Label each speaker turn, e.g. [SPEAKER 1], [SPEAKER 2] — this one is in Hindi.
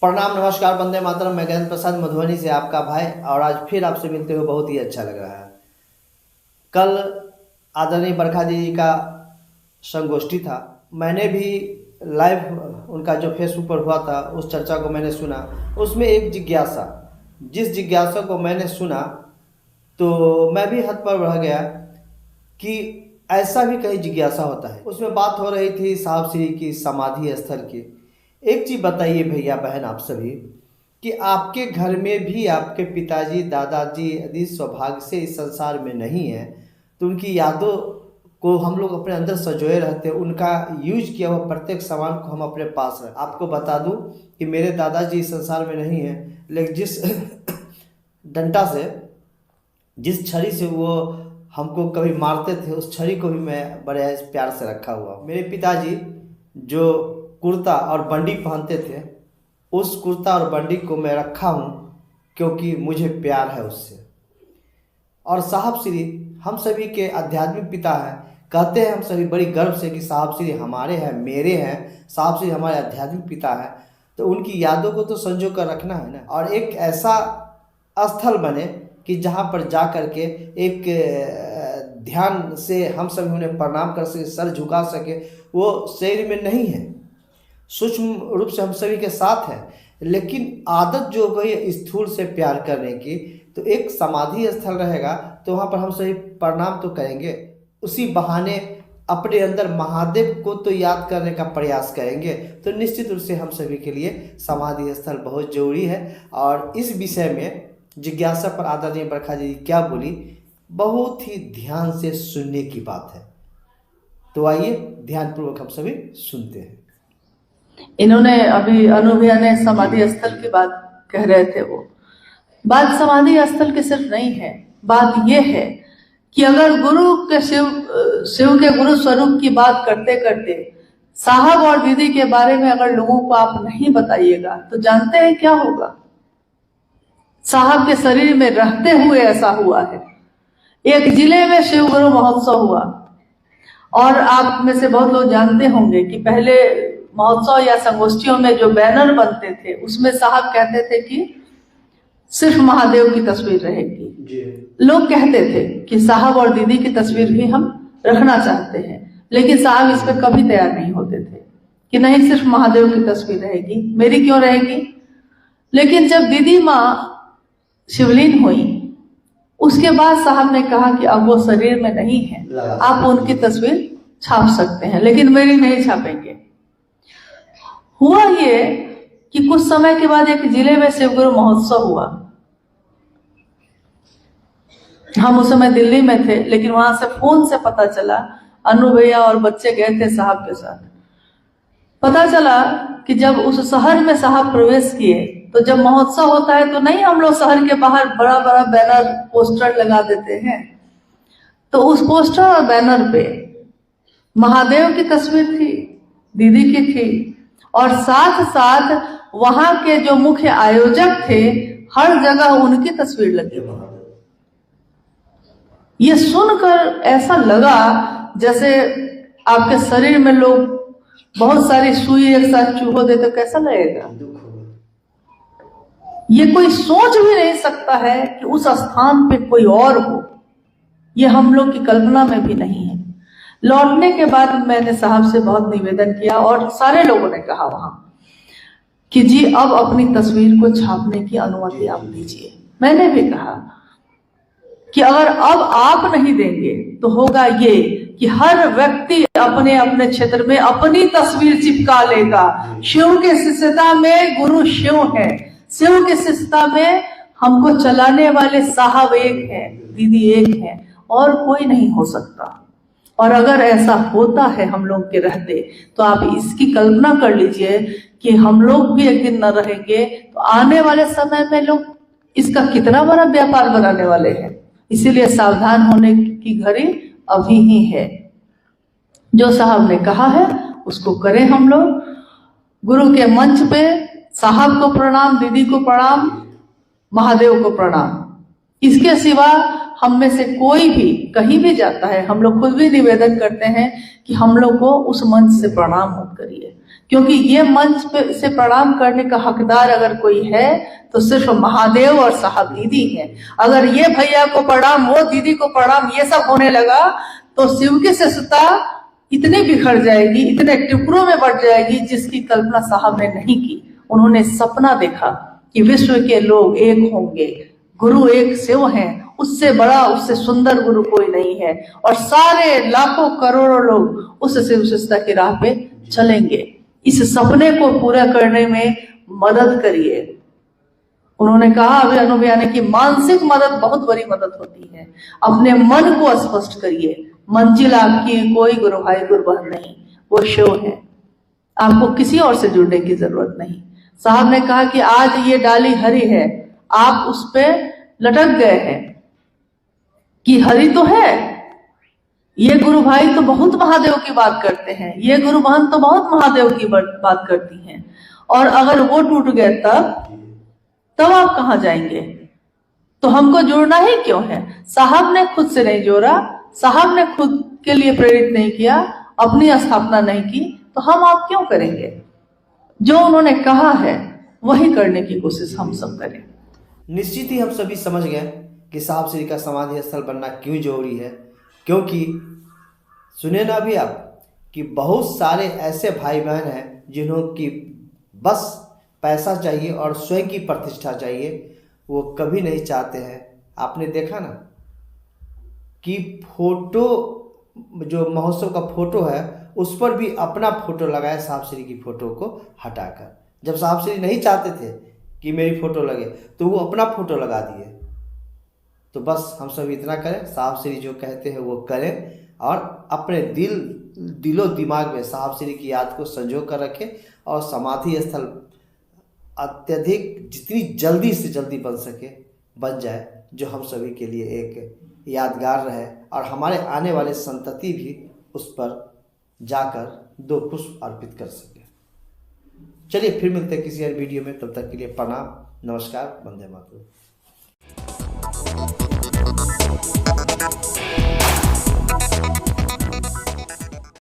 [SPEAKER 1] प्रणाम, नमस्कार, वंदे मातरम। मैं गजेंद्र प्रसाद मधुबनी से आपका भाई, और आज फिर आपसे मिलते हुए बहुत ही अच्छा लग रहा है। कल आदरणीय बरखा जी का संगोष्ठी था। मैंने भी लाइव उनका जो फेसबुक पर हुआ था उस चर्चा को मैंने सुना। उसमें एक जिज्ञासा, जिस जिज्ञासा को मैंने सुना तो मैं भी हद पर बढ़ गया कि ऐसा भी कई जिज्ञासा होता है। उसमें बात हो रही थी साहब श्री की समाधि स्थल की। एक चीज बताइए भैया बहन आप सभी, कि आपके घर में भी आपके पिताजी दादाजी यदि सौभाग्य से इस संसार में नहीं है तो उनकी यादों को हम लोग अपने अंदर संजोए रहते हैं। उनका यूज किया हुआ प्रत्येक सामान को हम अपने पास रखें। आपको बता दूं कि मेरे दादाजी इस संसार में नहीं है, लेकिन जिस डंडा से, जिस छड़ी से वो हमको कभी मारते थे, उस छड़ी को भी मैं बड़े प्यार से रखा हुआ। मेरे पिताजी जो कुर्ता और बंडी पहनते थे, उस कुर्ता और बंडी को मैं रखा हूँ क्योंकि मुझे प्यार है उससे। और साहब श्री हम सभी के आध्यात्मिक पिता हैं। कहते हैं हम सभी बड़ी गर्व से कि साहब श्री हमारे हैं, मेरे हैं, साहब श्री हमारे आध्यात्मिक पिता हैं। तो उनकी यादों को तो संजो कर रखना है ना, और एक ऐसा स्थल बने कि जहाँ पर जा कर के एक ध्यान से हम सभी उन्हें प्रणाम कर सके, सर झुका सके। वो शरीर में नहीं है, सूक्ष्म रूप से हम सभी के साथ है, लेकिन आदत जो हो गई स्थूल से प्यार करने की, तो एक समाधि स्थल रहेगा तो वहाँ पर हम सभी प्रणाम तो करेंगे। उसी बहाने अपने अंदर महादेव को तो याद करने का प्रयास करेंगे। तो निश्चित रूप से हम सभी के लिए समाधि स्थल बहुत जरूरी है। और इस विषय में जिज्ञासा पर आदरणीय बरखा जी क्या बोली, बहुत ही ध्यान से सुनने की बात है। तो आइए ध्यानपूर्वक हम सभी सुनते हैं।
[SPEAKER 2] इन्होंने अभी अनु भैया ने समाधि स्थल की बात कह रहे थे। वो बात समाधि स्थल की सिर्फ नहीं है, बात यह है कि अगर गुरु के शिव के गुरु स्वरूप की बात करते करते साहब और दीदी के बारे में अगर लोगों को आप नहीं बताइएगा तो जानते हैं क्या होगा। साहब के शरीर में रहते हुए ऐसा हुआ है। एक जिले में शिव गुरु महोत्सव हुआ, और आप में से बहुत लोग जानते होंगे कि पहले महोत्सव या संगोष्ठियों में जो बैनर बनते थे उसमें साहब कहते थे कि सिर्फ महादेव की तस्वीर रहेगी। लोग कहते थे कि साहब और दीदी की तस्वीर भी हम रखना चाहते हैं, लेकिन साहब इस पर कभी तैयार नहीं होते थे कि नहीं, सिर्फ महादेव की तस्वीर रहेगी, मेरी क्यों रहेगी। लेकिन जब दीदी माँ शिवलीन हुई उसके बाद साहब ने कहा कि अब वो शरीर में नहीं है, आप उनकी तस्वीर छाप सकते हैं, लेकिन मेरी नहीं छापेंगे। हुआ ये कि कुछ समय के बाद एक जिले में शिवगुरु महोत्सव हुआ। हम उस समय दिल्ली में थे, लेकिन वहां से फोन से पता चला, अनु भैया और बच्चे गए थे साहब के साथ। पता चला कि जब उस शहर में साहब प्रवेश किए तो जब महोत्सव होता है तो नहीं, हम लोग शहर के बाहर बड़ा बड़ा बैनर पोस्टर लगा देते हैं। तो उस पोस्टर और बैनर पे महादेव की तस्वीर थी, दीदी की थी, और साथ साथ वहां के जो मुख्य आयोजक थे हर जगह उनकी तस्वीर लगी। ये सुनकर ऐसा लगा जैसे आपके शरीर में लोग बहुत सारी सुई एक साथ चूहो दे तो कैसा लगेगा। ये कोई सोच भी नहीं सकता है कि उस स्थान पे कोई और हो। ये हम लोग की कल्पना में भी नहीं है। लौटने के बाद मैंने साहब से बहुत निवेदन किया, और सारे लोगों ने कहा वहां कि जी अब अपनी तस्वीर को छापने की अनुमति आप दीजिए। मैंने भी कहा कि अगर अब आप नहीं देंगे तो होगा ये कि हर व्यक्ति अपने अपने क्षेत्र में अपनी तस्वीर चिपका लेगा। शिव के शिष्यता में गुरु शिव है, शिव के शिष्यता में हमको चलाने वाले साहब एक है, दीदी एक है, और कोई नहीं हो सकता। और अगर ऐसा होता है हम लोग के रहते, तो आप इसकी कल्पना कर लीजिए कि हम लोग भी एक दिन न रहेंगे तो आने वाले समय में लोग इसका कितना बड़ा व्यापार बनाने वाले हैं। इसीलिए सावधान होने की घड़ी अभी ही है। जो साहब ने कहा है उसको करें हम लोग। गुरु के मंच पे साहब को प्रणाम, दीदी को प्रणाम, महादेव को प्रणाम। इसके सिवा हम में से कोई भी कहीं भी जाता है, हम लोग खुद भी निवेदन करते हैं कि हम लोग को उस मंच से प्रणाम मत करिए, क्योंकि ये मंच पे से प्रणाम करने का हकदार अगर कोई है तो सिर्फ महादेव और साहब दीदी है। अगर ये भैया को प्रणाम, वो दीदी को प्रणाम, ये सब होने लगा तो शिव की शिष्टता इतनी बिखर जाएगी, इतने टुकड़ों में बढ़ जाएगी जिसकी कल्पना साहब ने नहीं की। उन्होंने सपना देखा कि विश्व के लोग एक होंगे, गुरु एक शिव हैं, उससे बड़ा उससे सुंदर गुरु कोई नहीं है, और सारे लाखों करोड़ों लोग उस शिव शिष्टता की राह पे चलेंगे। इस सपने को पूरा करने में मदद करिए। उन्होंने कहा अनुभव ने कि मानसिक मदद बहुत बड़ी मदद होती है। अपने मन को स्पष्ट करिए, मंजिल आपकी कोई गुरु भाई गुरु बहन नहीं, वो शिव है। आपको किसी और से जुड़ने की जरूरत नहीं। साहब ने कहा कि आज ये डाली हरी है, आप उस पे लटक गए हैं कि हरी तो है। ये गुरु भाई तो बहुत महादेव की बात करते हैं, ये गुरु बहन तो बहुत महादेव की बात करती हैं, और अगर वो टूट गए तब आप कहाँ जाएंगे? तो हमको जुड़ना ही क्यों है? साहब ने खुद से नहीं जोड़ा, साहब ने खुद के लिए प्रेरित नहीं किया, अपनी स्थापना नहीं की, तो हम आप क्यों करेंगे? जो उन्होंने कहा है वही करने की कोशिश हम सब करें।
[SPEAKER 1] निश्चित ही हम सभी समझ गए कि साहब श्री का समाधि स्थल बनना क्यों जरूरी है, क्योंकि सुने ना भी आप कि बहुत सारे ऐसे भाई बहन हैं जिन्हों की बस पैसा चाहिए और स्वयं की प्रतिष्ठा चाहिए, वो कभी नहीं चाहते हैं। आपने देखा ना कि फोटो, जो महोत्सव का फोटो है उस पर भी अपना फोटो लगाया साहब श्री की फोटो को हटाकर। जब साहब श्री नहीं चाहते थे कि मेरी फोटो लगे तो वो अपना फोटो लगा दिए। तो बस हम सब इतना करें, साहब श्री जो कहते हैं वो करें, और अपने दिलो दिमाग में साहब श्री की याद को संजो कर रखें, और समाधि स्थल अत्यधिक जितनी जल्दी से जल्दी बन सके बन जाए, जो हम सभी के लिए एक यादगार रहे, और हमारे आने वाले संतति भी उस पर जाकर 2 पुष्प अर्पित कर सके। चलिए फिर मिलते हैं किसी और वीडियो में, तब तक के लिए प्रणाम, नमस्कार, वंदे मातरम।